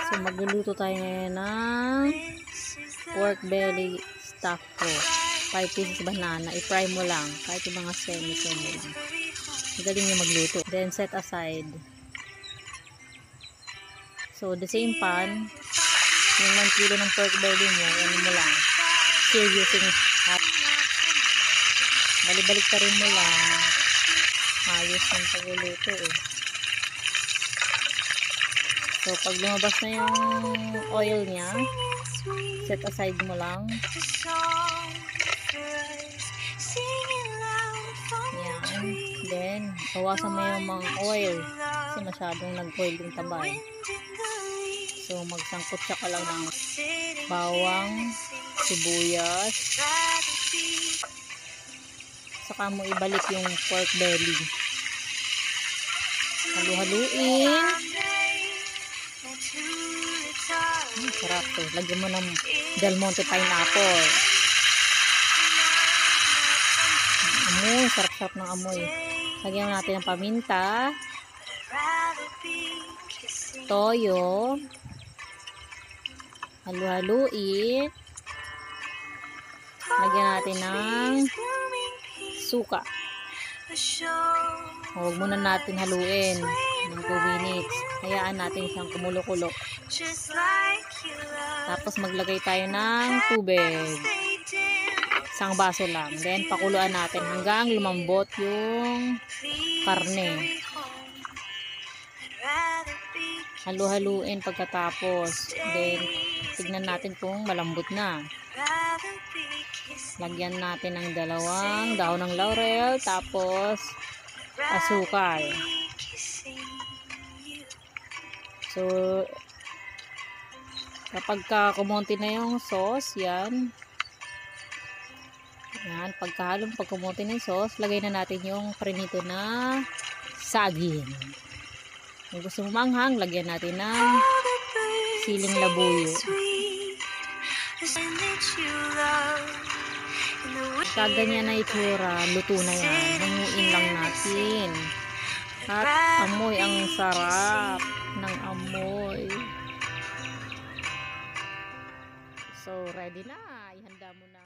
So magluluto tayo ngayon ng pork belly stuffed ko. 5 pieces banana. I-fry mo lang. Kahit yung mga semi-semi lang. Magaling niya magluto. Then set aside. So the same pan, yung 1 kilo ng pork belly mo, ano mo lang. Still using hot. Balik-balik ka rin mo lang. Ayos yung pagluluto eh. So, pag lumabas na yung oil niya, set aside mo lang. Yan. Then, bawasan mo yung mga oil kasi masyadong nag-oil yung tabay. So, magsangkot siya ka lang ng bawang, sibuyas. Saka mo ibalik yung pork belly. Halu-haluin. Sarap to. Lagyan mo ng Del Monte pineapple. Amoy. Sarap-sarap ng amoy. Lagyan natin ng paminta. Toyo. Halu-haluin. Lagyan natin ng suka. Huwag muna natin haluin ng 2 minutes. Hayaan natin siyang kumulo-kulo. Tapos maglagay tayo ng tubig. 1 baso lang. Then pakuluan natin hanggang lumambot yung karne. Halu-haluin pagkatapos. Then tignan natin kung malambot na. Lagyan natin ng 2 dahon ng laurel. Tapos asukal. So, kapag kumonti na yung sauce, yan. Yan, pag kumonti na yung sauce, lagay na natin yung prinito na saging. Kung gusto mo manghang, lagyan natin ng siling labuyo. Kaganyan na itsura, luto na yan. Hanguin lang natin. At amoy, ang sarap ng amoy. So, ready na. Ihanda mo na.